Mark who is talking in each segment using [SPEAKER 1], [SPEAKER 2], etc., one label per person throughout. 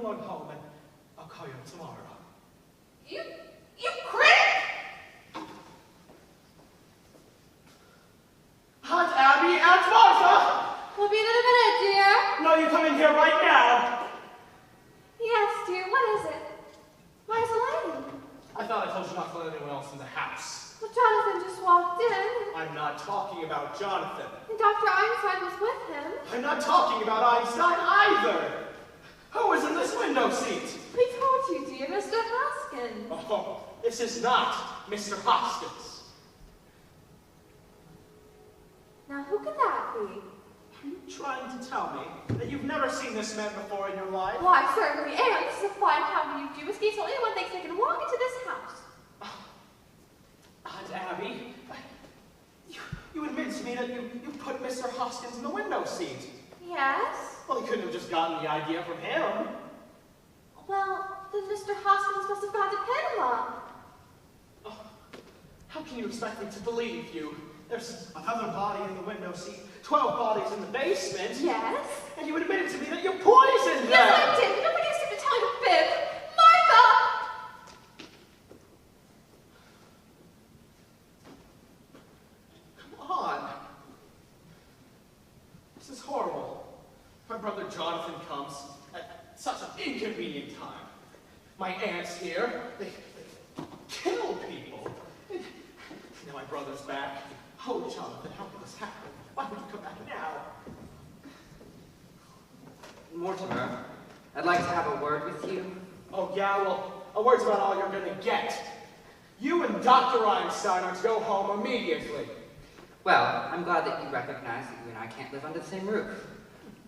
[SPEAKER 1] alone home, and I'll call you tomorrow.
[SPEAKER 2] You critic!
[SPEAKER 1] Aunt Abby, Aunt Martha!
[SPEAKER 2] We'll be in a minute, dear.
[SPEAKER 1] No, you come in here right now.
[SPEAKER 2] Yes, dear, what is it? Why is it lighting?
[SPEAKER 1] I thought I told you not to let anyone else in the house.
[SPEAKER 2] Well, Jonathan just walked in.
[SPEAKER 1] I'm not talking about Jonathan.
[SPEAKER 2] And Dr. Einstein was with him.
[SPEAKER 1] I'm not talking about Einstein either. Who is in this window seat?
[SPEAKER 2] We told you, dear, Mr. Hoskins.
[SPEAKER 1] Oh, this is not Mr. Hoskins.
[SPEAKER 2] Now, who could that be?
[SPEAKER 1] Are you trying to tell me that you've never seen this man before in your life?
[SPEAKER 2] Well, I certainly am. This is a fine company of Jewish geese, so anyone thinks they can walk into this house.
[SPEAKER 1] Aunt Abby, you admit to me that you put Mr. Hoskins in the window seat.
[SPEAKER 2] Yes?
[SPEAKER 1] Well, he couldn't have just gotten the idea from him.
[SPEAKER 2] Well, then Mr. Hoskins must have gone to Panama.
[SPEAKER 1] Oh, how can you expect me to believe you? There's another body in the window seat, 12 bodies in the basement.
[SPEAKER 2] Yes?
[SPEAKER 1] And you admitted to me that you poisoned them.
[SPEAKER 2] Yes, I did. You don't think I seem to tell you a fib. Martha!
[SPEAKER 1] Come on. This is horrible. My brother Jonathan comes at such an inconvenient time. My aunt's here. They kill people. And now my brother's back. Oh, Jonathan, how could this happen? Why would you come back now?
[SPEAKER 3] Mortimer, I'd like to have a word with you.
[SPEAKER 1] Oh, yeah? Well, a word's about all you're gonna get. You and Dr. Einstein are to go home immediately.
[SPEAKER 3] Well, I'm glad that you recognize that you and I can't live under the same roof.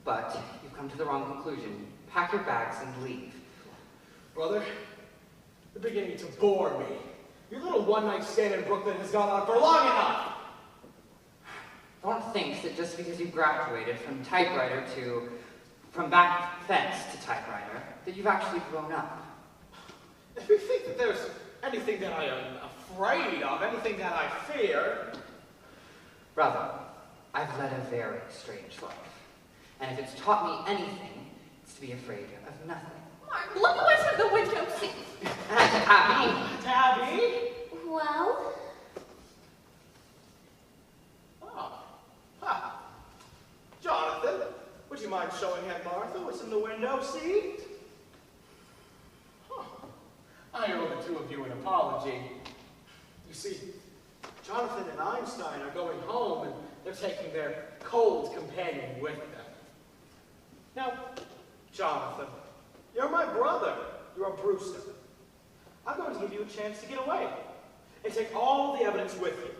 [SPEAKER 3] But you've come to the wrong conclusion. Pack your bags and leave.
[SPEAKER 1] Brother, you're beginning to bore me. Your little one-night stand in Brooklyn has gone on for long enough.
[SPEAKER 3] Don't think that just because you graduated from typewriter from back fence to typewriter, that you've actually grown up.
[SPEAKER 1] If you think that there's anything that I am afraid of, anything that I fear...
[SPEAKER 3] Brother, I've led a very strange life. And if it's taught me anything, it's to be afraid of nothing.
[SPEAKER 2] Mark, look away from the window seat.
[SPEAKER 3] Aunt Abby!
[SPEAKER 1] Aunt Abby?
[SPEAKER 2] Well?
[SPEAKER 1] Jonathan, would you mind showing Aunt Martha what's in the window seat? I owe the two of you an apology. You see, Jonathan and Einstein are going home, and they're taking their cold companion with them. Now, Jonathan, you're my brother. You're a Brewster. I'm going to give you a chance to get away and take all the evidence with you.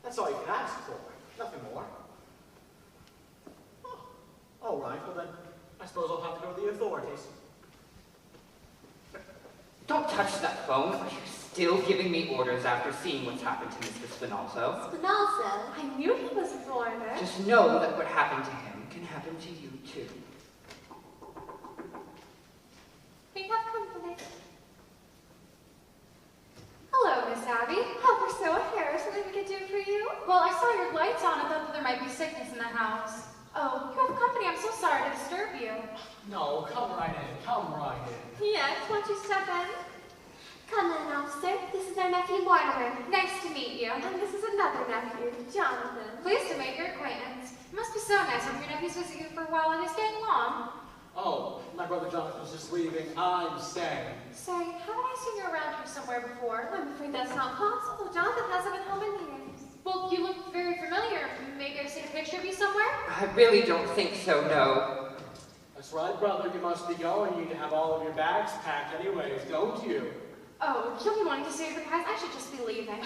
[SPEAKER 1] That's all you can ask for. Nothing more. Oh, all right, well then, I suppose I'll have to go to the authorities.
[SPEAKER 3] Don't touch that phone. Are you still giving me orders after seeing what's happened to Mr. Spinalzo?
[SPEAKER 2] Spinalzo? I knew he was a foreigner.
[SPEAKER 3] Just know that what happened to him can happen to you too.
[SPEAKER 2] We have company. Hello, Miss Abby. Oh, we're so here. Something we could do for you? Well, I saw your lights on and thought that there might be sickness in the house. Oh, you have company. I'm so sorry to disturb you.
[SPEAKER 1] No, come right in. Come right in.
[SPEAKER 2] Yes, won't you step in? Come in, officer. This is our nephew, Mortimer. Nice to meet you. And this is another nephew, Jonathan. Pleased to make your acquaintance. It must be so nice having your nephews visit you for a while. Are they staying long?
[SPEAKER 1] Oh, my brother Jonathan's just leaving. I'm staying.
[SPEAKER 2] Sorry, haven't I seen you around here somewhere before? I'm afraid that's not possible. Jonathan hasn't been home in years. Well, you look very familiar. Maybe I've seen a picture of you somewhere?
[SPEAKER 3] I really don't think so, no.
[SPEAKER 1] That's right, brother. You must be going. You need to have all of your bags packed anyways, don't you?
[SPEAKER 2] Oh, you'll be wanting to stay for the I should just be leaving.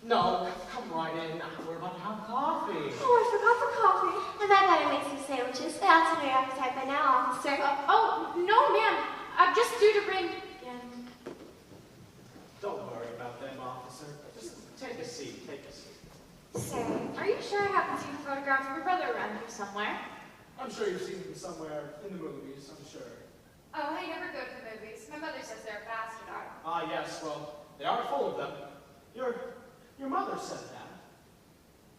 [SPEAKER 1] No, come right in. We're about to have coffee.
[SPEAKER 2] Oh, I forgot the coffee.
[SPEAKER 4] And I better make some sandwiches. That's on your appetite by now, officer.
[SPEAKER 2] Oh, no, ma'am. I'm just due to bring...
[SPEAKER 1] Don't worry about them, officer. Just take a seat. Take a seat.
[SPEAKER 2] Sir, are you sure I haven't seen a photograph of your brother around here somewhere?
[SPEAKER 1] I'm sure you've seen them somewhere in the movies, I'm sure.
[SPEAKER 2] Oh, I never go to the movies. My mother says they're a bastard art.
[SPEAKER 1] Ah, yes, well, they are full of them. Your mother said that.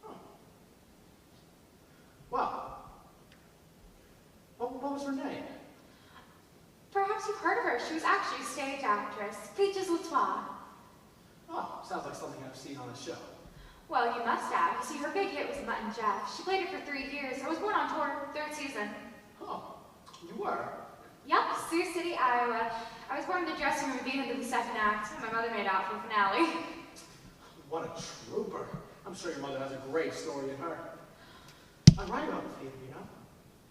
[SPEAKER 1] Oh. Wow. What was her name?
[SPEAKER 2] Perhaps you've heard of her. She was actually a stage actress. Peaches Latois.
[SPEAKER 1] Oh, sounds like something I've seen on a show.
[SPEAKER 2] Well, you must have. You see, her big hit was Mutt and Jeff. She played it for 3 years. I was born on tour, 3rd season.
[SPEAKER 1] Oh, you were?
[SPEAKER 2] Yep, Sioux City, Iowa. I was born in the dressing room at the end of the 2nd act, and my mother made out for the finale.
[SPEAKER 1] What a trooper. I'm sure your mother has a great story in her. I'm writing about the theater, you know?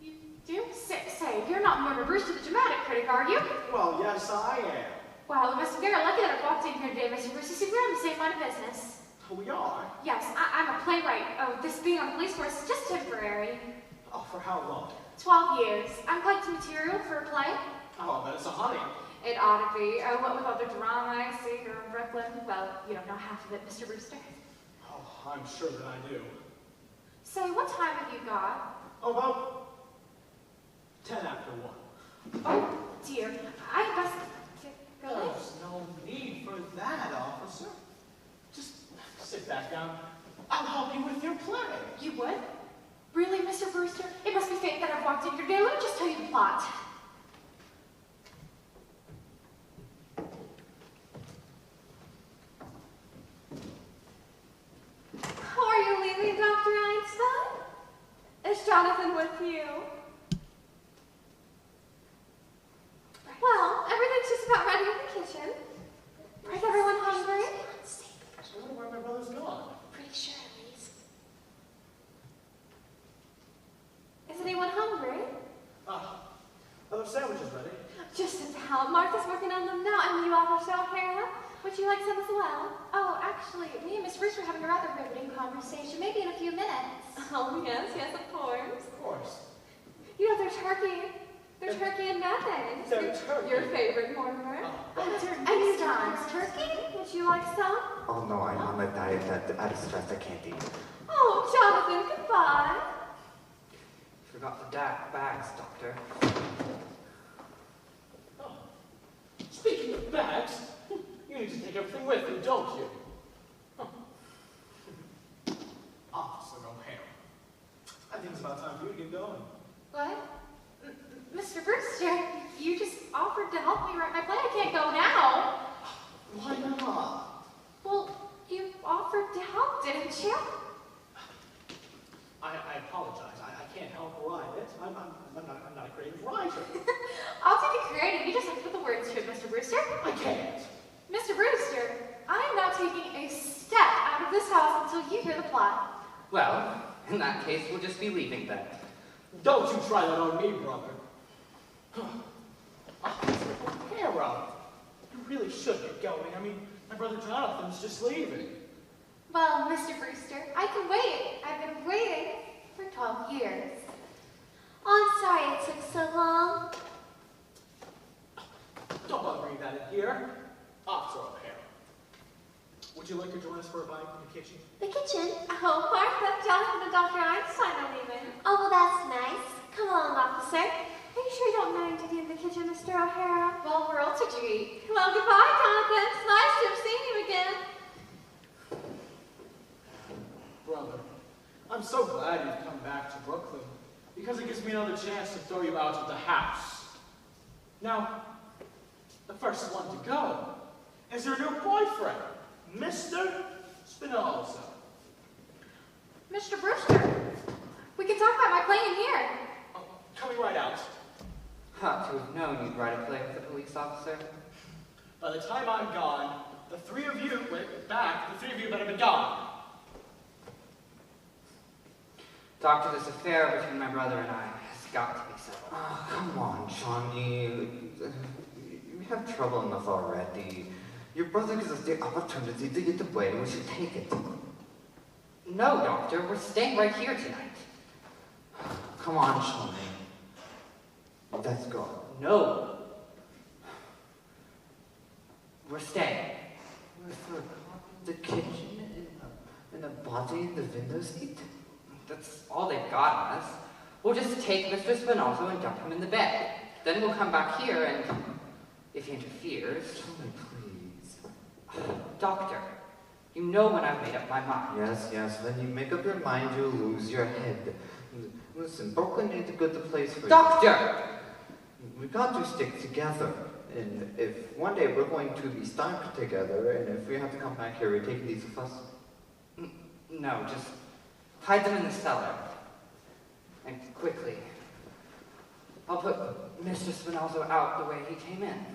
[SPEAKER 2] You do? Say, you're not Mortimer Brewster, the dramatic critic, are you?
[SPEAKER 1] Well, yes, I am.
[SPEAKER 2] Well, it must be very lucky that I walked in here today, Mr. Brewster. See, we're in the same line of business.
[SPEAKER 1] We are?
[SPEAKER 2] Yes, I'm a playwright. Oh, this being on the police force is just temporary.
[SPEAKER 1] Oh, for how long?
[SPEAKER 2] 12 years. I'm collecting material for a play.
[SPEAKER 1] Oh, but it's a honey.
[SPEAKER 2] It ought to be. Oh, what with all the drama I see here in Brooklyn. Well, you don't know half of it, Mr. Brewster.
[SPEAKER 1] Oh, I'm sure that I do.
[SPEAKER 2] Say, what time have you got?
[SPEAKER 1] Oh, about 10 after 1.
[SPEAKER 2] Oh, dear. I must go.
[SPEAKER 1] There's no need for that, officer. Just sit back down. I'll help you with your play.
[SPEAKER 2] You would? Really, Mr. Brewster? It must be fate that I've walked in here today. Let me just tell you the plot. How are you leaving, Dr. Einstein? Is Jonathan with you? Well, everything's just about ready in the kitchen. Is everyone hungry?
[SPEAKER 1] I wonder where my brother's gone.
[SPEAKER 4] Pretty sure, Elise.
[SPEAKER 2] Is anyone hungry?
[SPEAKER 1] Are those sandwiches ready?
[SPEAKER 2] Just about. Martha's working on them now, and you offer O'Hara. Would you like some as well? Oh, actually, me and Miss Bruce were having a rather riveting conversation. Maybe in a few minutes. Oh, yes, of course.
[SPEAKER 1] Of course.
[SPEAKER 2] You know, they're turkey. They're turkey and mayonnaise.
[SPEAKER 1] They're turkey.
[SPEAKER 2] Your favorite, Mortimer. And you, John's turkey? Would you like some?
[SPEAKER 5] Oh no, I'm on a diet that out of stress I can't eat.
[SPEAKER 2] Oh, Jonathan, goodbye.
[SPEAKER 3] Forgot the bags, Doctor.
[SPEAKER 1] Oh. Speaking of bags, you need to take everything with you, don't you? Huh. Officer O'Hara, I think it's about time for you to get going.
[SPEAKER 2] What? Mr. Brewster, you just offered to help me write my play. I can't go now.
[SPEAKER 1] Why not?
[SPEAKER 2] Well, you offered to help, didn't you?
[SPEAKER 1] I apologize. I can't help write it. I'm not a creative writer.
[SPEAKER 2] I'll take it creative. You just have to put the words to it, Mr. Brewster.
[SPEAKER 1] I can't.
[SPEAKER 2] Mr. Brewster, I am not taking a step out of this house until you hear the plot.
[SPEAKER 3] Well, in that case, we'll just be leaving then.
[SPEAKER 1] Don't you try that on me, brother. Officer O'Hara, you really should get going. I mean, my brother Jonathan's just leaving.
[SPEAKER 2] Well, Mr. Brewster, I can wait. I've been waiting for 12 years.
[SPEAKER 4] Oh, I'm sorry it took so long.
[SPEAKER 1] Don't bother bringing that in here. Officer O'Hara, would you like to join us for a bite in the kitchen?
[SPEAKER 4] The kitchen?
[SPEAKER 2] Oh, Martha, Jonathan, and Dr. Einstein are leaving.
[SPEAKER 4] Oh, well, that's nice. Come along, officer.
[SPEAKER 2] Are you sure you don't mind to be in the kitchen, Mr. O'Hara? Well, where else would you eat? Well, goodbye, Jonathan. It's nice to have seen you again.
[SPEAKER 1] Brother, I'm so glad you've come back to Brooklyn, because it gives me another chance to throw you out of the house. Now, the first one to go is your new boyfriend, Mr. Spinoza.
[SPEAKER 2] Mr. Brewster, we can talk about my play in here.
[SPEAKER 1] Oh, coming right out.
[SPEAKER 3] Ought to have known you'd write a play with a police officer.
[SPEAKER 1] By the time I'm gone, the three of you better be gone.
[SPEAKER 3] Doctor, this affair between my brother and I has got to be settled.
[SPEAKER 5] Oh, come on, Johnny. You have trouble enough already. Your brother gives us the opportunity to get away, and we should take it.
[SPEAKER 3] No, Doctor, we're staying right here tonight.
[SPEAKER 5] Come on, Johnny. Let's go.
[SPEAKER 3] No. We're staying.
[SPEAKER 5] With the kitchen and a body in the window seat?
[SPEAKER 3] That's all they've got on us. We'll just take Mr. Spinoza and dump him in the bed. Then we'll come back here and, if he interferes...
[SPEAKER 5] Johnny, please.
[SPEAKER 3] Doctor, you know when I've made up my mind.
[SPEAKER 5] Yes, when you make up your mind, you'll lose your head. Listen, Brooklyn ain't a good place for you.
[SPEAKER 3] Doctor!
[SPEAKER 5] We got to stick together. And if one day we're going to be stuck together, and if we have to come back here, we're taking these with us.
[SPEAKER 3] No, just hide them in the cellar. And quickly. I'll put Mr. Spinozzo out the way he came in.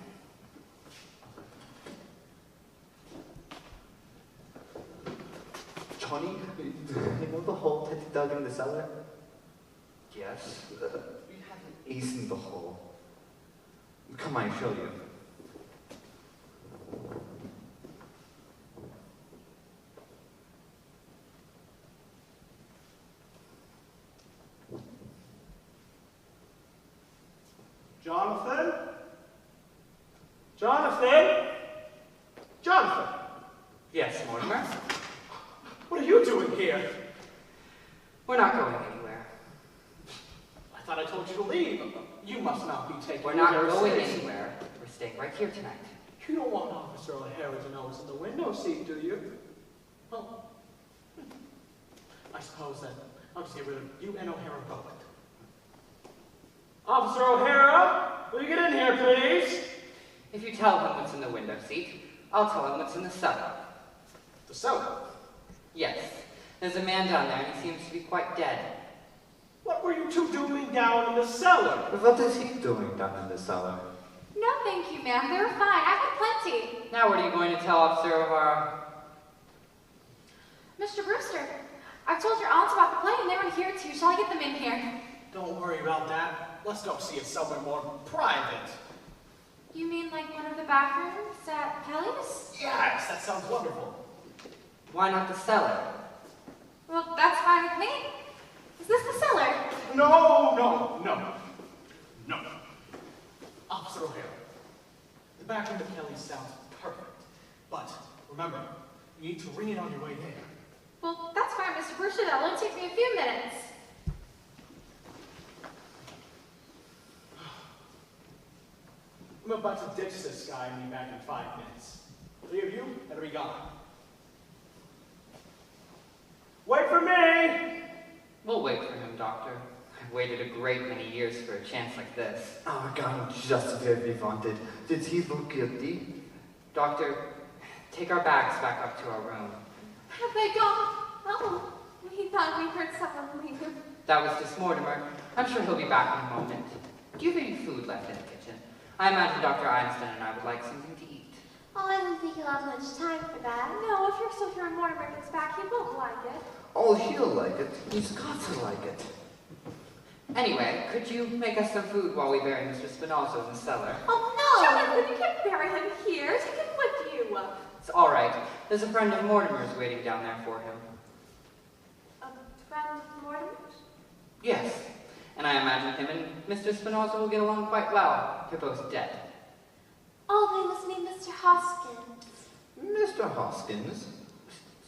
[SPEAKER 5] Johnny, you know the hole Teddy dug in the cellar?
[SPEAKER 3] Yes.
[SPEAKER 5] We have an ace in the hole. Come on, I'll show you.
[SPEAKER 1] Jonathan? Jonathan? Jonathan!
[SPEAKER 3] Yes, Mortimer?
[SPEAKER 1] What are you doing here?
[SPEAKER 3] We're not going anywhere.
[SPEAKER 1] I thought I told you to leave. You must not be taking
[SPEAKER 3] We're
[SPEAKER 1] me
[SPEAKER 3] not
[SPEAKER 1] very
[SPEAKER 3] going
[SPEAKER 1] seriously.
[SPEAKER 3] anywhere. We're staying right here tonight.
[SPEAKER 1] You don't want Officer O'Hara to know what's in the window seat, do you? Well, I suppose that I'll just get rid of you and O'Hara both. Officer O'Hara, will you get in here, please?
[SPEAKER 3] If you tell him what's in the window seat, I'll tell him what's in the cellar.
[SPEAKER 1] The cellar.
[SPEAKER 3] Yes, there's a man down there and he seems to be quite dead.
[SPEAKER 1] What were you two doing down in the cellar?
[SPEAKER 5] What is he doing down in the cellar?
[SPEAKER 2] No, thank you, ma'am. They were fine. I've had plenty.
[SPEAKER 3] Now what are you going to tell Officer O'Hara?
[SPEAKER 2] Mr. Brewster, I've told your aunts about the play and they were here too. Shall I get them in here?
[SPEAKER 1] Don't worry about that. Let's go see it somewhere more private.
[SPEAKER 2] You mean like one of the back rooms at Kelly's?
[SPEAKER 1] Yes, that sounds wonderful.
[SPEAKER 3] Why not the cellar?
[SPEAKER 2] Well, that's fine with me. Is this the cellar?
[SPEAKER 1] No. Officer O'Hara, the back room of Kelly's sounds perfect. But remember, you need to ring it on your way there.
[SPEAKER 2] Well, that's fine, Mr. Brewster. That'll only take me a few minutes.
[SPEAKER 1] I'm about to ditch this guy and be back in 5 minutes. 3 of you better be gone. Wait for me!
[SPEAKER 3] We'll wait for him, Doctor. I've waited a great many years for a chance like this.
[SPEAKER 5] Oh, God, just where we wanted. Did he look guilty?
[SPEAKER 3] Doctor, take our bags back up to our room.
[SPEAKER 2] Have they gone? Oh, we thought we heard someone leave.
[SPEAKER 3] That was just Mortimer. I'm sure he'll be back in a moment. Do you have any food left in the kitchen? I imagine Dr. Einstein and I would like something to eat.
[SPEAKER 4] Oh, I don't think you'll have much time for that.
[SPEAKER 2] No, if you're still here and Mortimer gets back, he won't like it.
[SPEAKER 5] Oh, he'll like it. He's got to like it.
[SPEAKER 3] Anyway, could you make us some food while we bury Mr. Spinozzo in the cellar?
[SPEAKER 2] Oh, no! Jonathan, you can't bury him here. Take him with you.
[SPEAKER 3] It's all right. There's a friend of Mortimer's waiting down there for him.
[SPEAKER 2] A friend of Mortimer's?
[SPEAKER 3] Yes. And I imagine him and Mr. Spinozzo will get along quite well. They're both dead.
[SPEAKER 4] Oh, they must mean Mr. Hoskins.
[SPEAKER 5] Mr. Hoskins?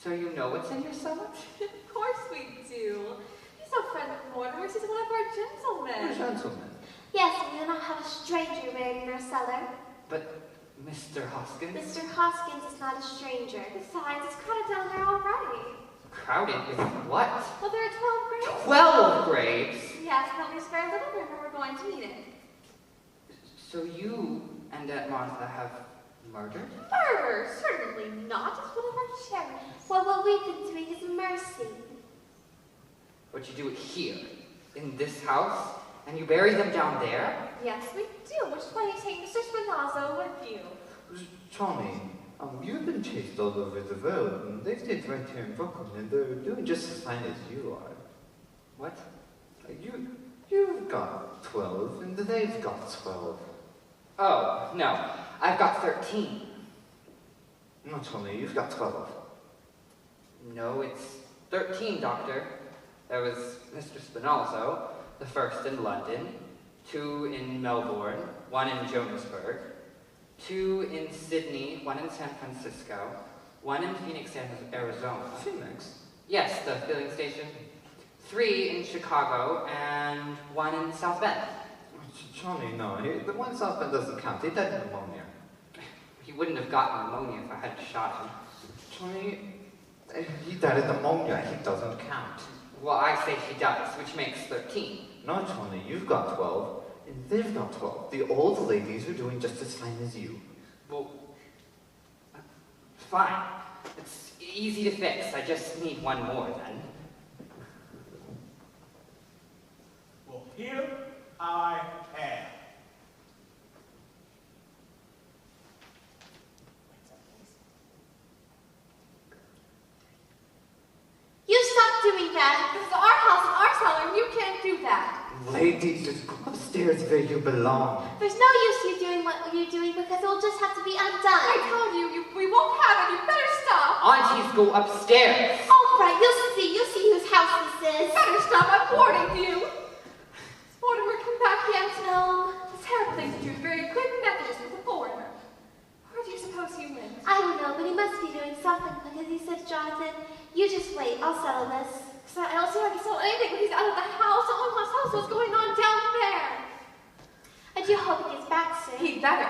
[SPEAKER 3] So you know what's in your cellar?
[SPEAKER 2] Of course we do. He's no friend of Mortimer's. He's one of our
[SPEAKER 5] A
[SPEAKER 2] gentlemen.
[SPEAKER 5] gentleman.
[SPEAKER 4] Yes, we will not have a stranger buried in our cellar.
[SPEAKER 3] But Mr. Hoskins?
[SPEAKER 4] Mr. Hoskins is not a stranger.
[SPEAKER 2] Besides, it's crowded down there already.
[SPEAKER 3] Crowded with what?
[SPEAKER 2] Well, there are 12 graves.
[SPEAKER 3] 12 graves?
[SPEAKER 2] Yes, but there's very little room where we're going to meet it.
[SPEAKER 3] So you and Aunt Martha have murdered?
[SPEAKER 2] Murder? Certainly not. It's one of our charities.
[SPEAKER 4] Well, what we've been doing is mercy.
[SPEAKER 3] But you do it here, in this house, and you bury them down there?
[SPEAKER 2] Yes, we do, which is why you take Mr. Spinozzo with you.
[SPEAKER 5] Johnny, you've been chased all over the world, and they've stayed right here in Brooklyn, and they're doing just as fine as you are.
[SPEAKER 3] What?
[SPEAKER 5] You've got 12, and they've got 12.
[SPEAKER 3] Oh, no. I've got 13.
[SPEAKER 5] No, Johnny, you've got 12.
[SPEAKER 3] No, it's 13, Doctor. There was Mr. Spinozzo, the first in London, 2 in Melbourne, 1 in Johannesburg, 2 in Sydney, 1 in San Francisco, 1 in Phoenix, Arizona.
[SPEAKER 5] Phoenix?
[SPEAKER 3] Yes, the filling station. 3 in Chicago, and 1 in South Bend.
[SPEAKER 5] Johnny, no. The one South Bend doesn't count. He died of pneumonia.
[SPEAKER 3] He wouldn't have gotten pneumonia if I hadn't shot him.
[SPEAKER 5] Johnny, he died of pneumonia. He doesn't count.
[SPEAKER 3] Well, I say he does, which makes 13.
[SPEAKER 5] No, Johnny, you've got 12, and they've got not 12. The old ladies are doing just as fine as you.
[SPEAKER 3] Well, fine. It's easy to fix. I just need one more then.
[SPEAKER 1] Well, here I am.
[SPEAKER 4] You stop doing that.
[SPEAKER 2] This is our house and our cellar, and you can't do that.
[SPEAKER 5] Ladies, just go upstairs where you belong.
[SPEAKER 4] There's no use you doing what you're doing because it'll just have to be
[SPEAKER 2] I
[SPEAKER 4] undone.
[SPEAKER 2] told you, we won't have it. You better stop.
[SPEAKER 3] Aunties, go upstairs.
[SPEAKER 4] All right, you'll see whose house this
[SPEAKER 2] You
[SPEAKER 4] is.
[SPEAKER 2] better stop. I'm warning you. Mortimer, come back yet?
[SPEAKER 4] No,
[SPEAKER 2] The terrible thing to do is very good Methodist with a foreigner. Where do you suppose he went?
[SPEAKER 4] I don't know, but he must be doing something because he said, Jonathan, you just wait, I'll settle this.
[SPEAKER 2] So I don't see how he saw anything when he's out of the house. Oh, my house, what's going on down there?
[SPEAKER 4] I do hope he gets back soon.
[SPEAKER 2] He'd better.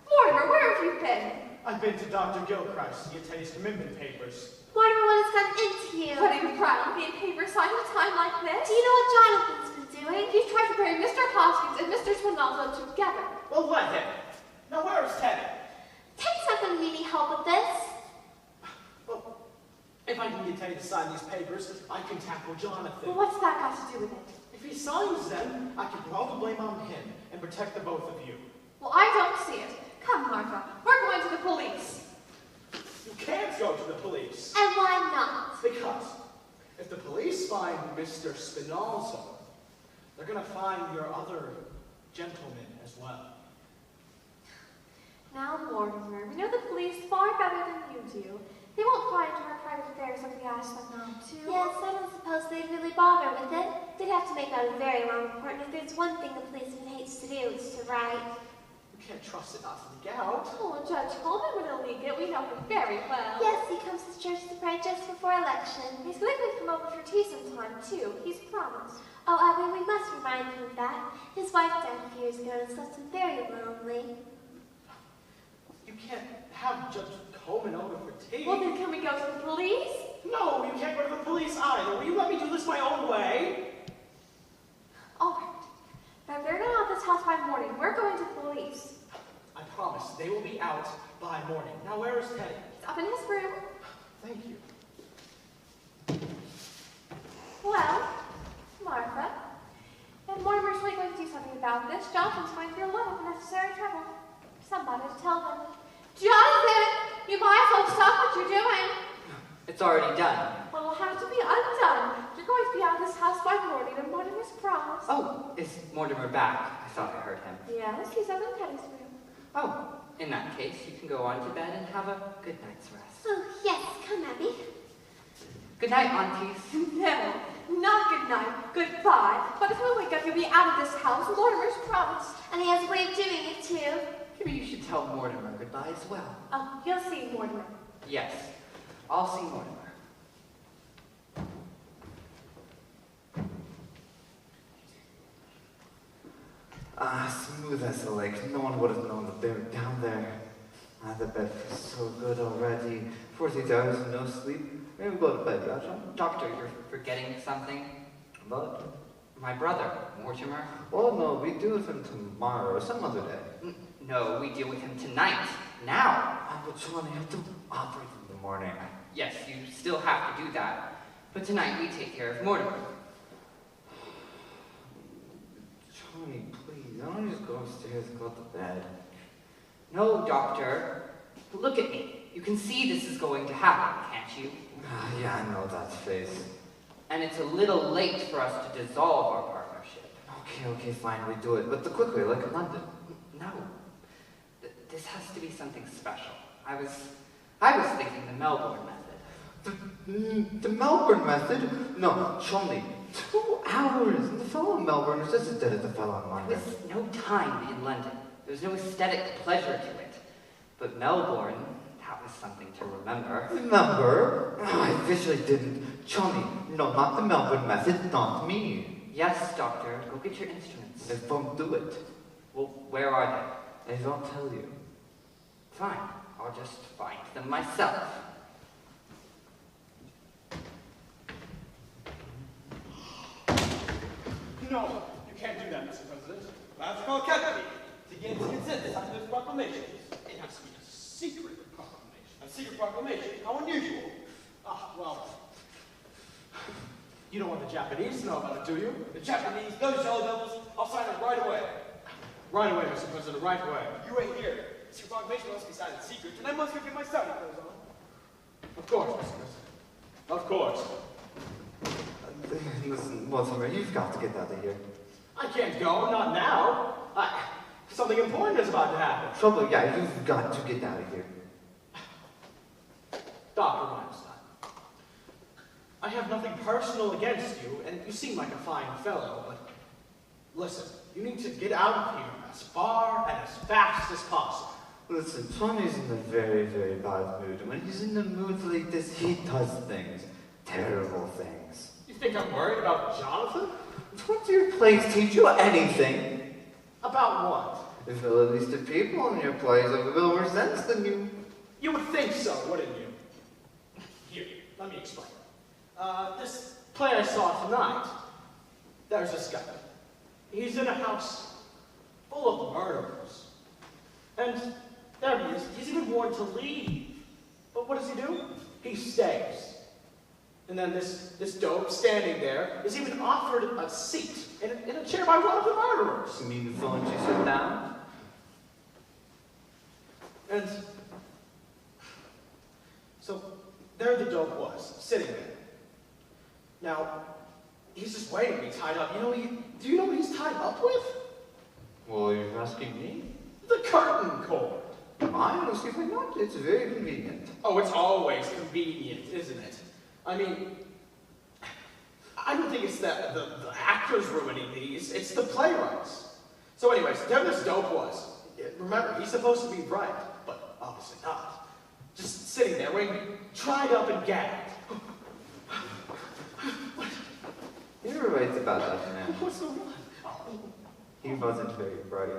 [SPEAKER 2] Mortimer, where have you been?
[SPEAKER 1] I've been to Dr. Gilchrist to get Teddy's commitment papers.
[SPEAKER 4] Mortimer, what has gotten into you?
[SPEAKER 2] Putting a crown being paper signed at a time like this?
[SPEAKER 4] Do you know what Jonathan's been doing?
[SPEAKER 2] He's tried to bury Mr. Hoskins and Mr. Swinaldo together.
[SPEAKER 1] Well, let him. Now, where's Teddy?
[SPEAKER 4] Teddy's not going to need any help with this.
[SPEAKER 1] Well, if I can get Teddy to sign these papers, I can tackle Jonathan.
[SPEAKER 2] Well, what's that got to do with it?
[SPEAKER 1] If he signs them, I can put all the blame on him and protect the both of you.
[SPEAKER 2] Well, I don't see it. Come, Martha. We're going to the police.
[SPEAKER 1] You can't go to the police.
[SPEAKER 4] And why not?
[SPEAKER 1] Because if the police find Mr. Spinalzo, they're going to find your other gentleman as well.
[SPEAKER 2] Now, Mortimer, we know the police far better than you do. They won't pry into our private affairs if we ask them not to.
[SPEAKER 4] Yes, I don't suppose they'd really bother with it. They'd have to make that a very long report, and if there's one thing a policeman hates to do, it's to write.
[SPEAKER 1] You can't trust it not to leak out.
[SPEAKER 2] Oh, Judge Coleman would leak it. We know him very well.
[SPEAKER 4] Yes, he comes to church to pray just before election.
[SPEAKER 2] He's going to come over for tea sometime, too. He's promised.
[SPEAKER 4] Oh, Abby, we must remind him of that. His wife died a few years ago and it's left him very lonely.
[SPEAKER 1] You can't have Judge Coleman over for tea.
[SPEAKER 2] Well, then can we go to the police?
[SPEAKER 1] No, you can't go to the police either. Will you let me do this my own way?
[SPEAKER 2] All right. But if they're going to have this house by morning, we're going to the police.
[SPEAKER 1] I promise they will be out by morning. Now, where is Teddy?
[SPEAKER 2] He's up in his room.
[SPEAKER 1] Thank you.
[SPEAKER 2] Well, Martha, if Mortimer's really going to do something about this, Jonathan's going through a lot of unnecessary trouble. Somebody to tell them. Jonathan, you might as well stop what you're doing.
[SPEAKER 3] It's already done.
[SPEAKER 2] Well, it'll have to be undone. You're going to be out of this house by morning, and Mortimer's promised.
[SPEAKER 3] Oh, is Mortimer back? I thought I heard him.
[SPEAKER 2] Yes, he's up in Teddy's room.
[SPEAKER 3] Oh, in that case, you can go on to bed and have a good night's rest.
[SPEAKER 4] Oh, yes, come, Abby.
[SPEAKER 3] Good night, aunties.
[SPEAKER 2] No, not good night. Goodbye. By the time we wake up, you'll be out of this house. Mortimer's promised.
[SPEAKER 4] And he has a way of doing it, too.
[SPEAKER 3] Maybe you should tell Mortimer goodbye as well.
[SPEAKER 2] Oh, you'll see, Mortimer.
[SPEAKER 3] Yes, I'll see Mortimer.
[SPEAKER 5] Smooth as a lake. No one would have known that they were down there. The bed feels so good already. 48 hours and no sleep. Maybe we'll go to bed, yeah, John?
[SPEAKER 3] Doctor, you're forgetting something.
[SPEAKER 5] But,
[SPEAKER 3] My brother, Mortimer.
[SPEAKER 5] oh no, we do with him tomorrow or some other day.
[SPEAKER 3] No, we deal with him tonight. Now.
[SPEAKER 5] But John, you have to operate in the morning.
[SPEAKER 3] Yes, you still have to do that. But tonight we take care of Mortimer.
[SPEAKER 5] Johnny, please, why don't you just go upstairs and go to bed?
[SPEAKER 3] No, Doctor. Look at me. You can see this is going to happen, can't you?
[SPEAKER 5] Yeah, I know that face.
[SPEAKER 3] And it's a little late for us to dissolve our partnership.
[SPEAKER 5] Okay, fine, we do it. But the quick way, like in London.
[SPEAKER 3] No. This has to be something special. I was thinking the Melbourne method.
[SPEAKER 5] The Melbourne method? No, Johnny, 2 hours. And the fellow in Melbourne is just as dead as the fellow in
[SPEAKER 3] There
[SPEAKER 5] London.
[SPEAKER 3] was no time in London. There was no aesthetic pleasure to it. But Melbourne, that was something to remember.
[SPEAKER 5] Remember? I visually didn't. Johnny, no, not the Melbourne method, not me.
[SPEAKER 3] Yes, Doctor. Go get your instruments.
[SPEAKER 5] I won't do it.
[SPEAKER 3] Well, where are they?
[SPEAKER 5] I won't tell you.
[SPEAKER 3] Fine. I'll just find them myself.
[SPEAKER 1] No, you can't do that, Mr. President.
[SPEAKER 6] have to call a cabinet meeting to get its consent to sign those proclamations. It has to be a secret proclamation. A secret proclamation? How unusual.
[SPEAKER 1] Ah, well, you don't want the Japanese to know about it, do you?
[SPEAKER 6] The Japanese, those yellow devils, I'll sign it right away.
[SPEAKER 1] Right away, Mr. President, right away.
[SPEAKER 6] You wait here. The secret proclamation must be signed in secret, and I must go get my study clothes on.
[SPEAKER 1] Of course, Mr. President. Of course.
[SPEAKER 5] Listen, Mortimer, you've got to get out of here.
[SPEAKER 1] I can't go, not now. Something important is about to happen.
[SPEAKER 5] Trouble, yeah, you've got to get out of here.
[SPEAKER 1] Dr. Weinstein, I have nothing personal against you, and you seem like a fine fellow, but listen, you need to get out of here as far and as fast as possible.
[SPEAKER 5] Listen, Tony's in a very, very bad mood. When he's in a mood like this, he does things. Terrible things.
[SPEAKER 1] You think I'm worried about Jonathan?
[SPEAKER 5] Don't your plays teach you anything?
[SPEAKER 1] About what?
[SPEAKER 5] If at least the people in your plays have a little more sense than you.
[SPEAKER 1] You would think so, wouldn't you? Here, let me explain. This play I saw tonight, there's this guy. He's in a house full of murderers. And there he is. He's even warned to leave. But what does he do? He stays. And then this dope standing there is even offered a seat in a chair by one of the murderers.
[SPEAKER 5] You mean the phone you sit down?
[SPEAKER 1] And so there the dope was, sitting there. Now, he's just waiting to be tied up. Do you know what he's tied up with?
[SPEAKER 5] Well, you're asking me?
[SPEAKER 1] The curtain cord.
[SPEAKER 5] I honestly think not. It's very convenient.
[SPEAKER 1] Oh, it's always convenient, isn't it? I mean, I don't think it's the actors ruining these. It's the playwrights. So anyways, there this dope was. Remember, he's supposed to be right, but obviously not. Just sitting there, waiting to be tried up and gagged.
[SPEAKER 5] You're right about that, man.
[SPEAKER 1] What's the one?
[SPEAKER 5] He wasn't very bright.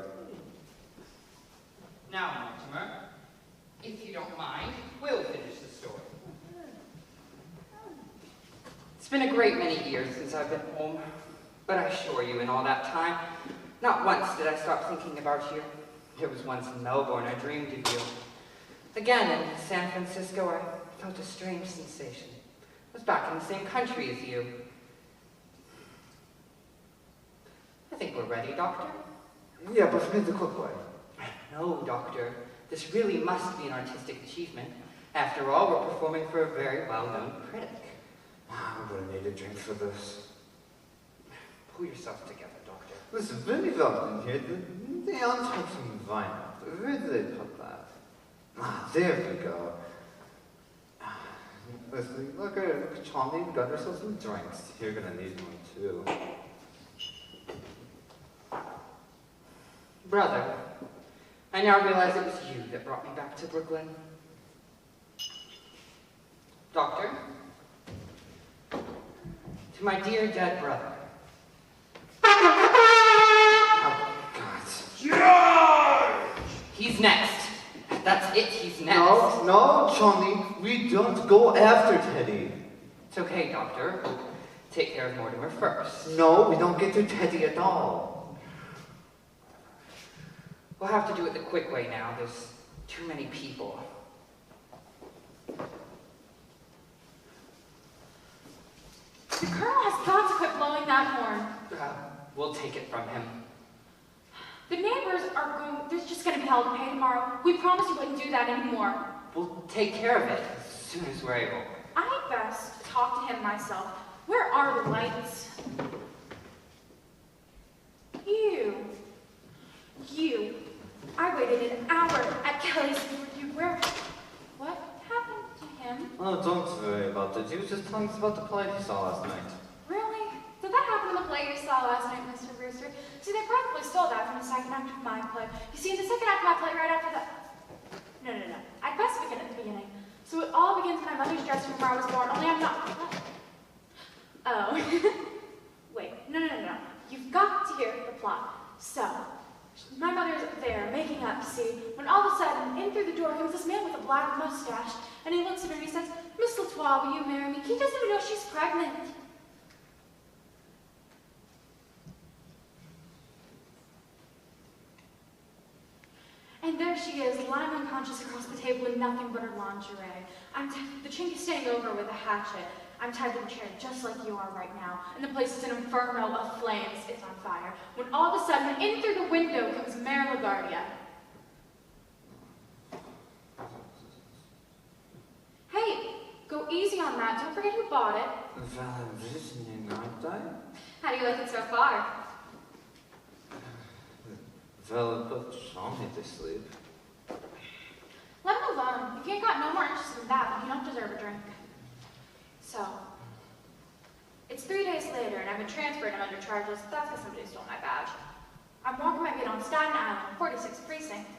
[SPEAKER 3] Now, Mortimer, if you don't mind, we'll finish the story. It's been a great many years since I've been home, but I assure you, in all that time, not once did I stop thinking about you. It was once in Melbourne I dreamed of you. Again, in San Francisco, I felt a strange sensation. I was back in the same country as you. I think we're ready, Doctor.
[SPEAKER 5] Yeah, but for me the quick way.
[SPEAKER 3] No, Doctor. This really must be an artistic achievement. After all, we're performing for a very well-known critic.
[SPEAKER 5] I'm gonna need a drink for this.
[SPEAKER 3] Pull yourself together, Doctor.
[SPEAKER 5] Listen, Vinnie Velden here, the untouching vinyl. Where did they put that? There we go. Listen, look at Charlie, we got ourselves some drinks. You're gonna need one too.
[SPEAKER 3] Brother, I now realize it was you that brought me back to Brooklyn. Doctor, to my dear dead brother.
[SPEAKER 5] Oh, God.
[SPEAKER 6] George!
[SPEAKER 3] He's next. That's it, he's next.
[SPEAKER 5] No, Johnny, we don't go after Teddy.
[SPEAKER 3] It's okay, Doctor. We'll take care of Mortimer first.
[SPEAKER 5] No, we don't get to Teddy at all.
[SPEAKER 3] We'll have to do it the quick way now. There's too many people.
[SPEAKER 2] The Colonel has got to quit blowing that horn.
[SPEAKER 3] We'll take it from him.
[SPEAKER 2] The neighbors they're just going to be held to pay tomorrow. We promised we wouldn't do that anymore.
[SPEAKER 3] We'll take care of it as soon as we're able.
[SPEAKER 2] I'd best talk to him myself. Where are the lights? You. I waited an hour at Kelly's for you. What happened to him?
[SPEAKER 5] Oh, don't worry about it. He was just telling us about the play he saw last night.
[SPEAKER 2] Really? Did that happen in the play you saw last night, Mr. Brewster? See, they probably stole that from the second act of my play. You see, in the second act of my play, right after that... No. I'd best begin at the beginning. So it all begins in my mother's dressing room where I was born, only I'm not... What? Oh. Wait, no. You've got to hear the plot. So, my mother's there, making up, see, when all of a sudden, in through the door comes this man with a black mustache, and he looks at her and he says, "Miss Latoile, will you marry me?" He doesn't even know she's pregnant.
[SPEAKER 7] there she is, lying unconscious across the table in nothing but her lingerie. The chink is standing over with a hatchet. I'm tied to the chair just like you are right now, and the place is an inferno of flames. It's on fire. When all of a sudden, in through the window comes Mayor LaGuardia. Hey, go easy on that. Don't forget who bought it.
[SPEAKER 5] Well, I'm listening, aren't I?
[SPEAKER 7] How do you like it so far?
[SPEAKER 5] Well, it put Shawnee to sleep.
[SPEAKER 7] Let him alone. If you ain't got no more interest in that, then you don't deserve a drink. So, it's 3 days later, and I've been transferred. I'm under charges. That's because somebody stole my badge. I'm walking my beat on Staten Island, 46th precinct,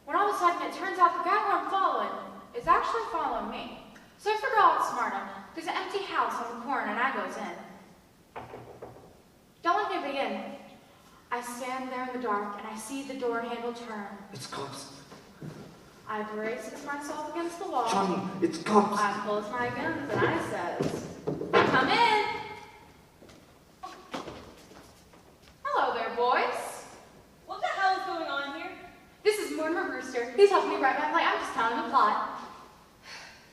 [SPEAKER 7] when all of a sudden it turns out the guy who I'm following is actually following me. So I figure I'll outsmart him. There's an empty house on the corner, and I goes in. Don't let anybody in. I stand there in the dark, and I see the door handle turn.
[SPEAKER 5] It's cops.
[SPEAKER 7] I braces myself against the wall.
[SPEAKER 5] Johnny, it's cops.
[SPEAKER 7] I pulls my guns, and I says, "Come in." Hello there, boys.
[SPEAKER 8] What the hell is going on here?
[SPEAKER 7] This is Mortimer Brewster. He's helping me write my play. I'm just telling the plot.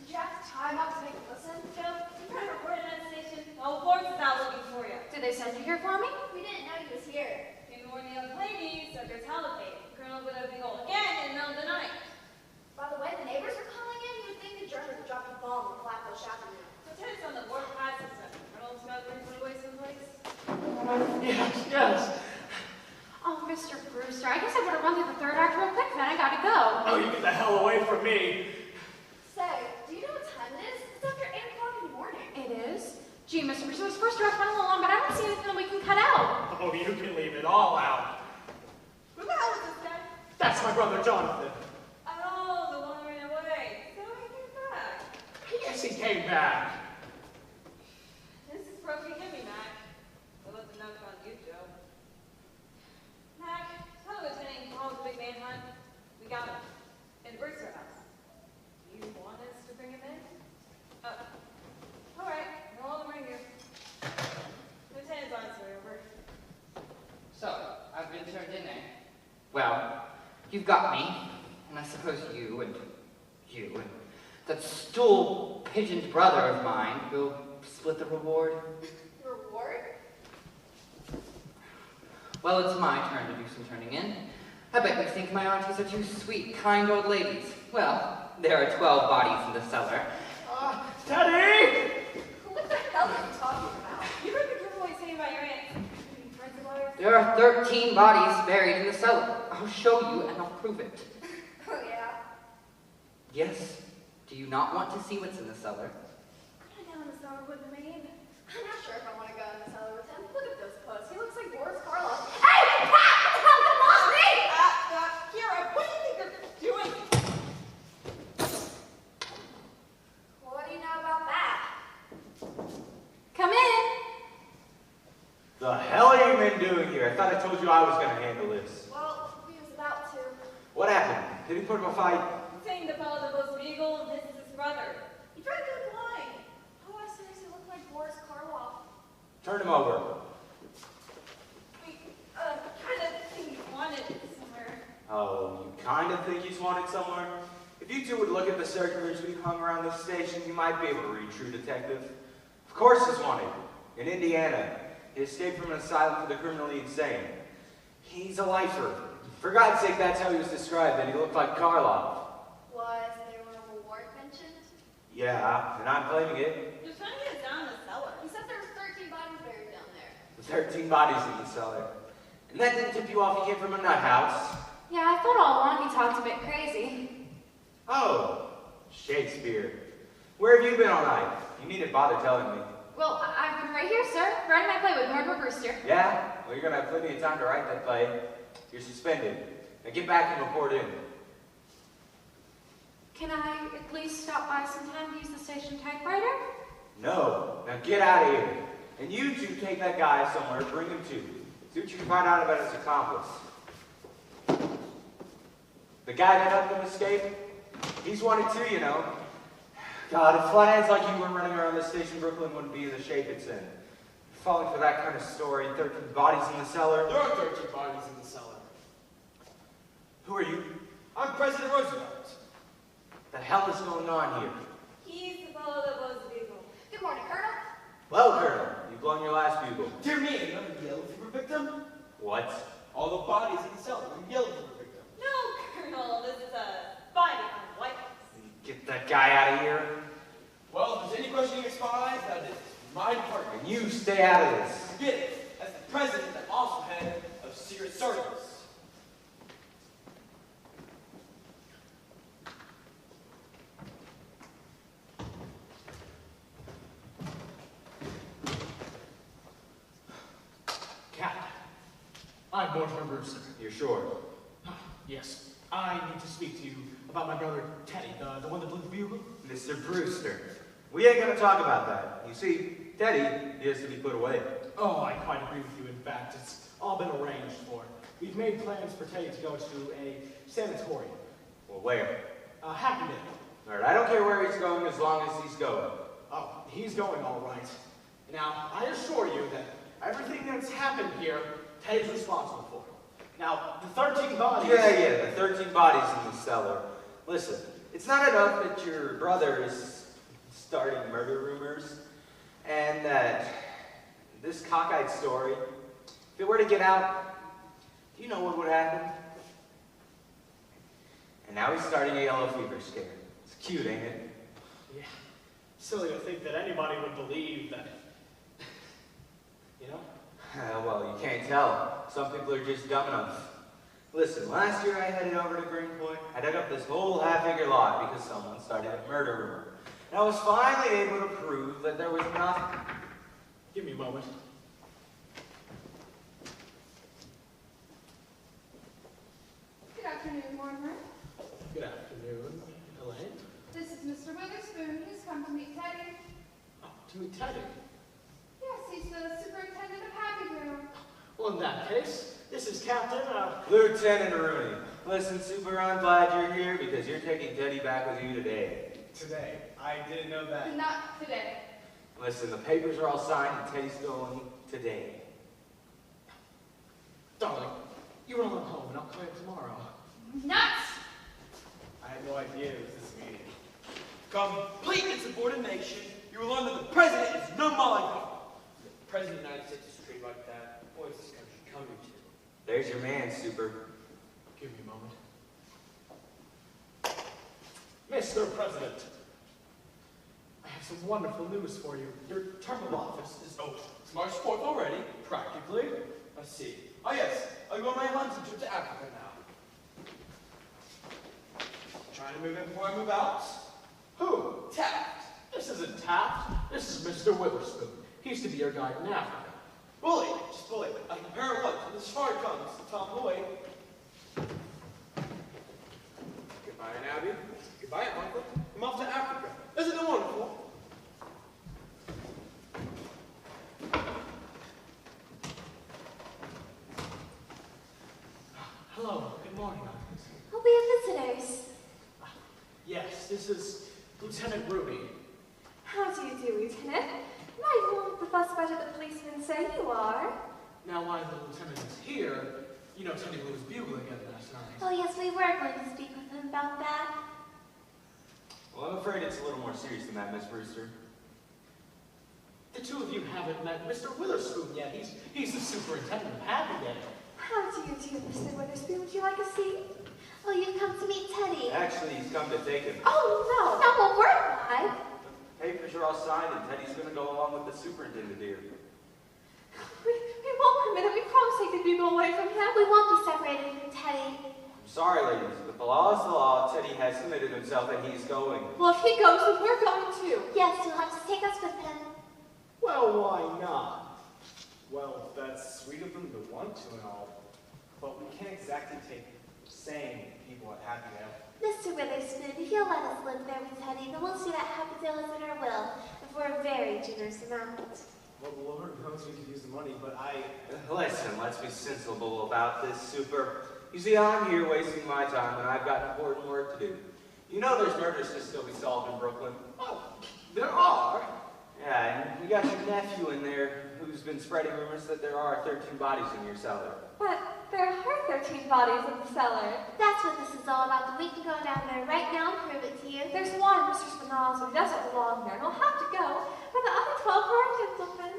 [SPEAKER 2] Did you have to tie him up to make it listen?
[SPEAKER 8] Joe, you trying to report at that station? The whole force is out looking for you.
[SPEAKER 7] Did they send you here for me?
[SPEAKER 2] We didn't know he was here.
[SPEAKER 8] Came to warn the young ladies that there's holiday. The colonel would have been going again in the middle of the night.
[SPEAKER 2] By the way, the neighbors were calling in. You would think the Germans dropped a bomb on Flatbush Avenue.
[SPEAKER 8] Lieutenant's on the board pass system. Colonel's got to put away someplace.
[SPEAKER 1] Yes.
[SPEAKER 7] Oh, Mr. Brewster, I guess I better run through the third act real quick, then I gotta go.
[SPEAKER 1] Oh, you get the hell away from me.
[SPEAKER 2] Say, do you know what time it is? It's after 8 o'clock in the morning.
[SPEAKER 7] It is? Gee, Mr. Brewster, this first draft went a little long, but I don't see anything that we can cut out.
[SPEAKER 1] Oh, you can leave it all out.
[SPEAKER 8] Who the hell is this guy?
[SPEAKER 1] That's my brother Jonathan.
[SPEAKER 8] Oh, the one who ran away. So he came back.
[SPEAKER 1] Yes, he came back.
[SPEAKER 8] This is broken Himmy, Mac. We'll let the knock on you, Joe. Mac, tell the lieutenant call the big manhunt. We got him. In the Brewster house. You want us to bring him in? Alright, we'll hold him right here. Lieutenant's on, sir, over.
[SPEAKER 3] So, I've been turned in, eh? Well, you've got me, and I suppose you and that stool-pigeoned brother of mine will split the reward.
[SPEAKER 2] Reward?
[SPEAKER 3] Well, it's my turn to do some turning in. I bet you think my aunties are two sweet, kind old ladies. Well, there are 12 bodies in the cellar.
[SPEAKER 1] Teddy!
[SPEAKER 2] What the hell are you talking about?
[SPEAKER 8] You better be careful what you say about your aunt. Friends of ours?
[SPEAKER 3] There are 13 bodies buried in the cellar. I'll show you and I'll prove it.
[SPEAKER 2] Oh, yeah?
[SPEAKER 3] Yes. Do you not want to see what's in the cellar?
[SPEAKER 2] I'm gonna go in the cellar with the maid. I'm not sure if I want to go in the cellar with him. Look at those clothes. He looks like Boris Karloff. Hey! Pat! What the hell? Come off me!
[SPEAKER 8] Kira, what do you think you're doing?
[SPEAKER 2] What do you know about that?
[SPEAKER 7] Come in.
[SPEAKER 9] The hell have you been doing here? I thought I told you I was going to handle this.
[SPEAKER 2] Well, he was about to.
[SPEAKER 9] What happened? Did he put up a fight?
[SPEAKER 8] Saying the fellow that was Beagle, this is his brother.
[SPEAKER 2] He tried to get blind. Oh, I seriously look like Boris Karloff.
[SPEAKER 9] Turn him over.
[SPEAKER 8] We, kind of think he wanted it somewhere.
[SPEAKER 9] Oh, you kind of think he's wanted somewhere? If you two would look at the circulars we hung around this station, you might be able to read True Detective. Of course he's wanted. In Indiana. He escaped from an asylum for the criminally insane. He's a lifer. For God's sake, that's how he was described, that he looked like Karloff.
[SPEAKER 2] Was there a reward mentioned?
[SPEAKER 9] Yeah, and I'm claiming it.
[SPEAKER 8] He was trying to get us down in the cellar.
[SPEAKER 2] He said there was 13 bodies buried down there.
[SPEAKER 9] 13 bodies in the cellar. And that didn't tip you off he came from a nut house?
[SPEAKER 7] Yeah, I thought all along he talked a bit crazy.
[SPEAKER 9] Oh, Shakespeare. Where have you been all night? You needn't bother telling me.
[SPEAKER 7] Well, I've been right here, sir, writing my play with Mortimer Brewster.
[SPEAKER 9] Yeah? Well, you're going to have plenty of time to write that play. You're suspended. Now get back and report in.
[SPEAKER 7] Can I at least stop by sometime to use the station typewriter?
[SPEAKER 9] No. Now get out of here. And you two take that guy somewhere, bring him to me. See what you can find out about his accomplice. The guy that helped him escape, he's wanted too, you know. God, if flatheads like you were running around this station, Brooklyn wouldn't be in the shape it's in. Falling for that kind of story, 13 bodies in the cellar.
[SPEAKER 1] There are 13 bodies in the cellar.
[SPEAKER 9] Who are you?
[SPEAKER 1] I'm President
[SPEAKER 9] going on here?
[SPEAKER 8] He's the fellow that blows the bugle.
[SPEAKER 7] Good morning, Colonel.
[SPEAKER 9] Well, Colonel, you've blown your last bugle.
[SPEAKER 6] Dear me, another yellow fever victim?
[SPEAKER 9] What?
[SPEAKER 6] All the bodies in the cellar were yellow fever victims.
[SPEAKER 8] No, Colonel, this is a fighting on white.
[SPEAKER 9] Get that guy out of here.
[SPEAKER 6] Well, if there's any questioning your spies, that is my department.
[SPEAKER 9] And you stay out of this.
[SPEAKER 6] Forget it. As the president and also head of Secret Service.
[SPEAKER 1] Captain, I'm Mortimer Brewster.
[SPEAKER 9] You're sure?
[SPEAKER 1] Yes, I need to speak to you about my brother Teddy, the one that blew the bugle.
[SPEAKER 9] Mr. Brewster, we ain't gonna talk about that. You see, Teddy is to be put away.
[SPEAKER 1] Oh, I quite agree with you. In fact, it's all been arranged for. We've made plans for Teddy to go to a sanatorium.
[SPEAKER 9] Well, where?
[SPEAKER 1] Happy Day.
[SPEAKER 9] All right, I don't care where he's going as long as he's going.
[SPEAKER 1] Oh, he's going all right. Now, I assure you that everything that's happened here, Teddy's responsible for. Now, the 13 bodies...
[SPEAKER 9] Yeah, the 13 bodies in the cellar. Listen, it's not enough that your brother is starting murder rumors, and that this cockeyed story, if it were to get out, do you know what would happen? And now he's starting a yellow fever scare. It's cute, ain't it?
[SPEAKER 1] Yeah, silly to think that anybody would believe that, you know?
[SPEAKER 9] Well, you can't tell. Some people are just dumb enough. Listen, last year I headed over to Greenpoint. I dug up this whole half-acre lot because someone started a murder rumor. And I was finally able to prove that there was nothing.
[SPEAKER 1] Give me a moment.
[SPEAKER 2] Good afternoon, Mortimer.
[SPEAKER 1] Good afternoon, Elaine.
[SPEAKER 2] This is Mr. Witherspoon. He's come to meet Teddy.
[SPEAKER 1] Oh, to meet Teddy.
[SPEAKER 2] Yes, he's the superintendent of Happy Room.
[SPEAKER 1] Well, in that case, this is Captain,
[SPEAKER 9] Lieutenant Rooney. Listen, Super, I'm glad you're here because you're taking Teddy back with you today.
[SPEAKER 6] Today. I didn't know that.
[SPEAKER 2] Not today.
[SPEAKER 9] Listen, the papers are all signed and Teddy's going today.
[SPEAKER 1] Darling, you run on home and I'll call you tomorrow.
[SPEAKER 2] Nuts!
[SPEAKER 6] I had no idea it was this meeting. Complete insubordination. You will learn that the president is no mollycoddle. The president of the United States is treated like that. What is this country coming to?
[SPEAKER 9] There's your man, Super.
[SPEAKER 1] Give me a moment. Mr. President, I have some wonderful news for you. Your term of office is over.
[SPEAKER 6] It's March 4th already, practically. Let's see. Oh yes, I'll go on my hunting trip to Africa now. Trying to move in before I move out.
[SPEAKER 1] Who?
[SPEAKER 6] Taft.
[SPEAKER 1] This isn't Taft. This is Mr. Witherspoon. He used to be your guide in Africa.
[SPEAKER 6] Bully, just bully. I compare what? And as far as comes, Tom Boyd. Goodbye, Aunt Abby. Goodbye, Aunt Michael. I'm off to Africa. Isn't it wonderful?
[SPEAKER 1] Hello, good morning, Agnes.
[SPEAKER 4] Oh, we have visitors.
[SPEAKER 1] Yes, this is Lieutenant Ruby.
[SPEAKER 4] How do you do, Lieutenant? Might won't the fuss about the policemen say you are.
[SPEAKER 1] Now, while the lieutenant is here, you know Teddy blew his bugle again last night.
[SPEAKER 4] Oh, yes, we were going to speak with him about that.
[SPEAKER 9] Well, I'm afraid it's a little more serious than that, Miss Brewster.
[SPEAKER 1] The two of you haven't met Mr. Witherspoon yet. He's the superintendent of Happy Day.
[SPEAKER 4] How do you do, Mr. Witherspoon? Would you like a seat? Oh, you've come to meet Teddy.
[SPEAKER 9] Actually, he's come to take him.
[SPEAKER 4] Oh, no. That won't work, Clive.
[SPEAKER 9] The papers are all signed and Teddy's going to go along with the superintendent here.
[SPEAKER 4] We won't permit it. We promise to take the bugle away from him. We won't be separated from Teddy.
[SPEAKER 9] I'm sorry, ladies, but the law is the law. Teddy has committed himself and he's going.
[SPEAKER 2] Well, if he goes, then we're going too.
[SPEAKER 4] Yes, you'll have to take us with him.
[SPEAKER 1] Well, why not?
[SPEAKER 10] Well, that's sweet of them to want to and all, but we can't exactly take sane people at Happy Day.
[SPEAKER 4] Mr. Witherspoon, if you'll let us live there with Teddy, then we'll see that Happy Day is in our will, and for a very generous amount.
[SPEAKER 10] Well, Lord knows we could use the money, but
[SPEAKER 9] Listen, let's be sensible about this, Super. You see, I'm here wasting my time and I've got important work to do. You know there's murders to still be solved in Brooklyn.
[SPEAKER 1] Oh, there are.
[SPEAKER 9] Yeah, and we got your nephew in there who's been spreading rumors that there are 13 bodies in your cellar.
[SPEAKER 2] But there are 13 bodies in the cellar.
[SPEAKER 4] That's what this is all about. We can go down there right now and prove it to you.
[SPEAKER 2] There's one, Mr. Spinozzo, who doesn't belong there, and will have to go, but the other 12 are a gentleman.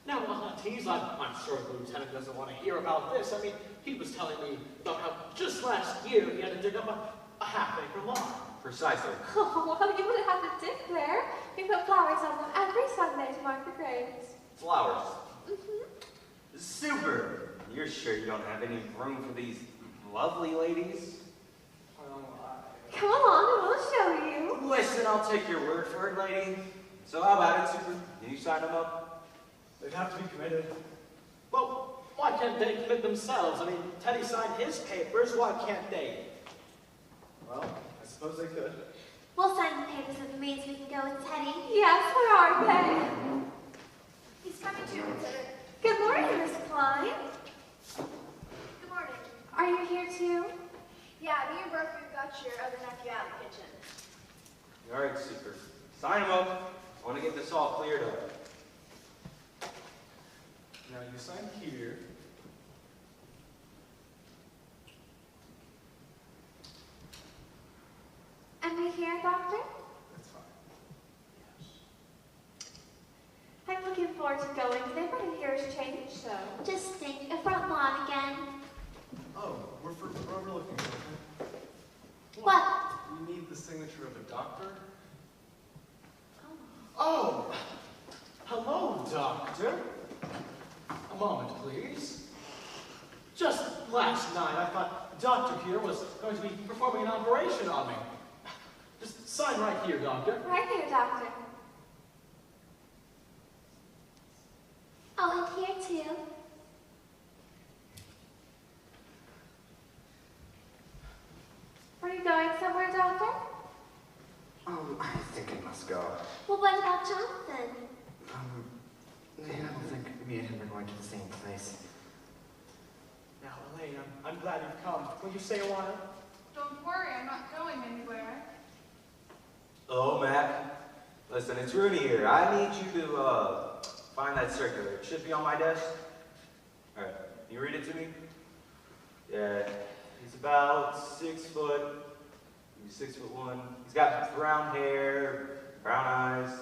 [SPEAKER 1] Now, tease, I'm sure the lieutenant doesn't want to hear about this. I mean, he was telling me about how just last year he had to dig up a half-acre lawn.
[SPEAKER 9] Precisely.
[SPEAKER 2] Oh, well, you wouldn't have to dig there. We put flowers on them every Sunday to mark the graves.
[SPEAKER 9] Flowers. Super. You're sure you don't have any room for these lovely ladies?
[SPEAKER 2] Come along, and we'll show you.
[SPEAKER 9] Listen, I'll take your word for it, lady. So how about it, Super? Can you sign them up?
[SPEAKER 10] They'd have to be committed.
[SPEAKER 1] Well, why can't they commit themselves? I mean, Teddy signed his papers. Why can't they?
[SPEAKER 10] Well, I suppose they could.
[SPEAKER 4] We'll sign the papers if it means we can go with Teddy.
[SPEAKER 2] Yes, where are they?
[SPEAKER 8] He's coming to Lieutenant.
[SPEAKER 2] Good morning, Miss Klein.
[SPEAKER 8] Good morning.
[SPEAKER 2] Are you here too?
[SPEAKER 8] Yeah, me and Brooke, we've got your other nephew out in the kitchen.
[SPEAKER 9] All right, Super. Sign them up. I want to get this all cleared up.
[SPEAKER 10] Now you sign here.
[SPEAKER 2] And we here, Doctor?
[SPEAKER 10] That's fine.
[SPEAKER 2] I'm looking forward to going today, but I hear it's changed, so.
[SPEAKER 4] Just think, a front lawn again.
[SPEAKER 10] Oh, we're overlooking something.
[SPEAKER 4] What?
[SPEAKER 10] You need the signature of a doctor?
[SPEAKER 1] Oh, hello, Doctor. A moment, please. Just last night, I thought Doctor here was going to be performing an operation on me. Just sign right here, Doctor.
[SPEAKER 2] Right here, Doctor.
[SPEAKER 4] Oh, and here too.
[SPEAKER 2] Are you going somewhere, Doctor?
[SPEAKER 5] I think I must go.
[SPEAKER 4] Well, what about Jonathan?
[SPEAKER 5] I don't think me and him are going to the same place.
[SPEAKER 1] Now, Elaine, I'm glad you've come. Will you stay a while?
[SPEAKER 7] Don't worry, I'm not going anywhere.
[SPEAKER 9] Hello, Mac. Listen, it's Rooney here. I need you to find that circular. It should be on my desk. All right, can you read it to me? Yeah, he's about 6 foot. He's 6'1". He's got brown hair, brown eyes,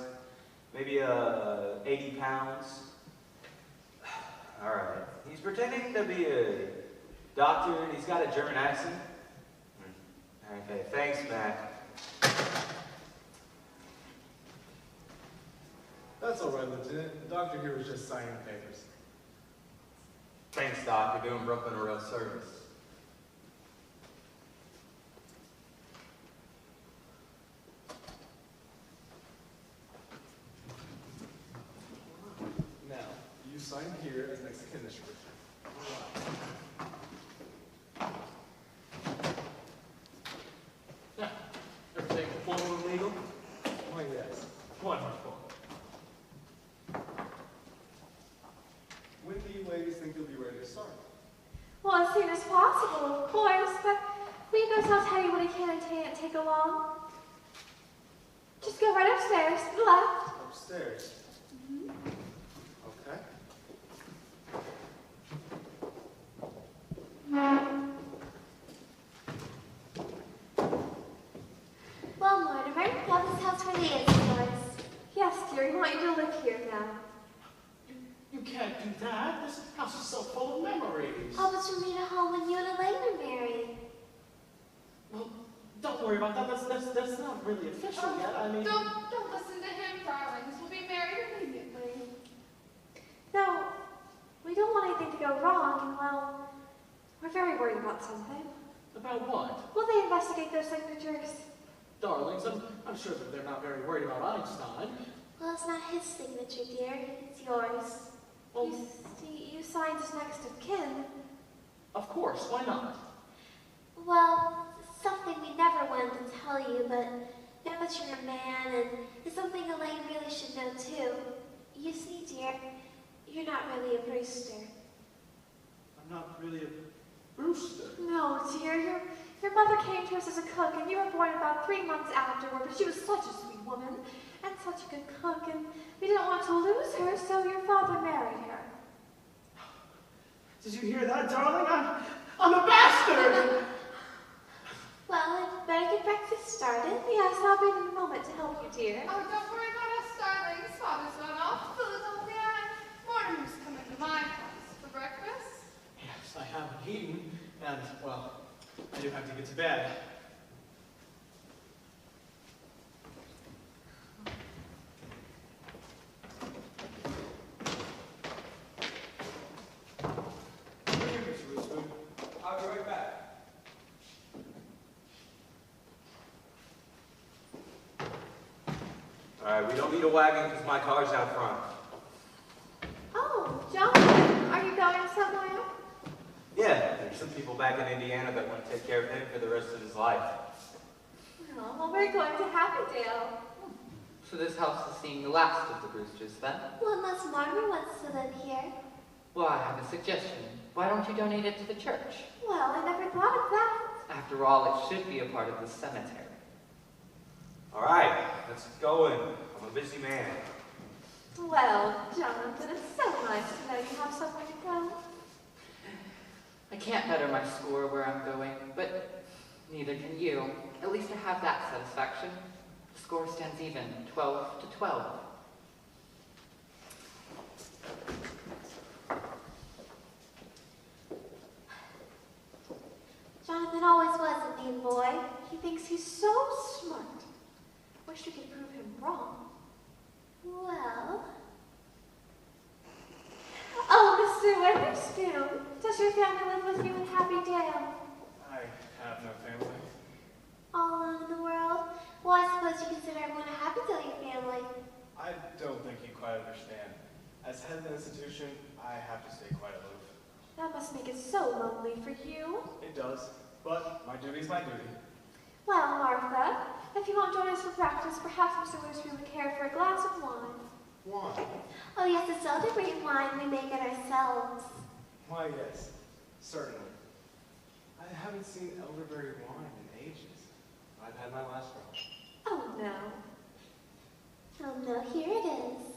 [SPEAKER 9] maybe 80 pounds. All right. He's pretending to be a doctor, and he's got a German accent. Okay, thanks, Mac.
[SPEAKER 10] That's all right, Lieutenant. The doctor here was just signing the papers.
[SPEAKER 9] Thanks, Doc. You're doing Brooklyn a real service.
[SPEAKER 10] Now, you sign here as next to Kindershire.
[SPEAKER 1] Yeah. Everything formal and legal?
[SPEAKER 10] Oh, yes.
[SPEAKER 1] Wonderful.
[SPEAKER 10] When do you ladies think you'll be ready to start?
[SPEAKER 2] Well, as soon as possible, of course, but will you go tell Teddy what he can and can't take along? Just go right upstairs to the left.
[SPEAKER 10] Upstairs. Okay.
[SPEAKER 4] Well, Mortimer, now this house really is yours.
[SPEAKER 2] Yes, dear, we want you to live here now.
[SPEAKER 1] You can't do that. This house is so full of memories.
[SPEAKER 4] Oh, but you'll need a home when you and Elaine are married.
[SPEAKER 1] Well, don't worry about that. That's not really official yet. I mean...
[SPEAKER 7] Don't listen to him, darlings. We'll be married immediately.
[SPEAKER 2] No, we don't want anything to go wrong, and well, we're very worried about something.
[SPEAKER 1] About what?
[SPEAKER 2] Will they investigate those signatures?
[SPEAKER 1] Darlings, I'm sure that they're not very worried about Einstein.
[SPEAKER 4] Well, it's not his signature, dear. It's yours.
[SPEAKER 1] Well,
[SPEAKER 2] You see, you signed as next of kin.
[SPEAKER 1] of course, why not?
[SPEAKER 4] Well, something we never wanted to tell you, but now that you're a man, and it's something Elaine really should know too. You see, dear, you're not really a Brewster.
[SPEAKER 1] I'm not really a Brewster.
[SPEAKER 2] No, dear, your mother came to us as a cook, and you were born about 3 months afterward, but she was such a sweet woman, and such a good cook, and we didn't want to lose her, so your father married her.
[SPEAKER 1] Did you hear that, darling? I'm a bastard!
[SPEAKER 4] Well, I'd better get breakfast started. Yes, I'll be in a moment to help you, dear.
[SPEAKER 2] Oh, don't worry about us, darlings. Father's gone off to the little man. Mortimer's coming to my house for breakfast.
[SPEAKER 1] Yes, I haven't eaten, and, well, I do have to get to bed.
[SPEAKER 6] Here, Mr. Roosevelt. I'll be right back.
[SPEAKER 9] All right, we don't need a wagon because my car's out front.
[SPEAKER 4] Oh, Jonathan, are you going somewhere?
[SPEAKER 9] Yeah, there's some people back in Indiana that want to take care of him for the rest of his life.
[SPEAKER 4] Well, we're going to Happydale.
[SPEAKER 3] So this house is seeing the last of the Brewsters then?
[SPEAKER 4] Well, unless Mortimer wants to live here.
[SPEAKER 3] Well, I have a suggestion. Why don't you donate it to the church?
[SPEAKER 4] Well, I never thought of that.
[SPEAKER 3] After all, it should be a part of the cemetery.
[SPEAKER 9] All right, let's go in. I'm a busy man.
[SPEAKER 4] Well, Jonathan, it's so nice to know you have somewhere to go.
[SPEAKER 3] I can't better my score where I'm going, but neither can you. At least I have that satisfaction. The score stands even, 12 to 12.
[SPEAKER 4] Jonathan always was a mean boy. He thinks he's so smart. Wish we could prove him wrong. Well... Oh, Mr. Witherspoon, does your family live with you in Happydale?
[SPEAKER 10] I have no family.
[SPEAKER 4] All alone in the world? Well, I suppose you consider everyone a Happydale your family.
[SPEAKER 10] I don't think you quite understand. As head of the institution, I have to stay quite aloof.
[SPEAKER 4] That must make it so lonely for you.
[SPEAKER 10] It does, but my duty is my duty.
[SPEAKER 4] Well, Martha, if you won't join us for breakfast, perhaps Mr. Witherspoon would care for a glass of wine.
[SPEAKER 10] Wine?
[SPEAKER 4] Oh yes, it's elderberry wine. We make it ourselves.
[SPEAKER 10] Why, yes, certainly. I haven't seen elderberry wine in ages. I've had my last round.
[SPEAKER 4] Oh no. Oh no, here it is.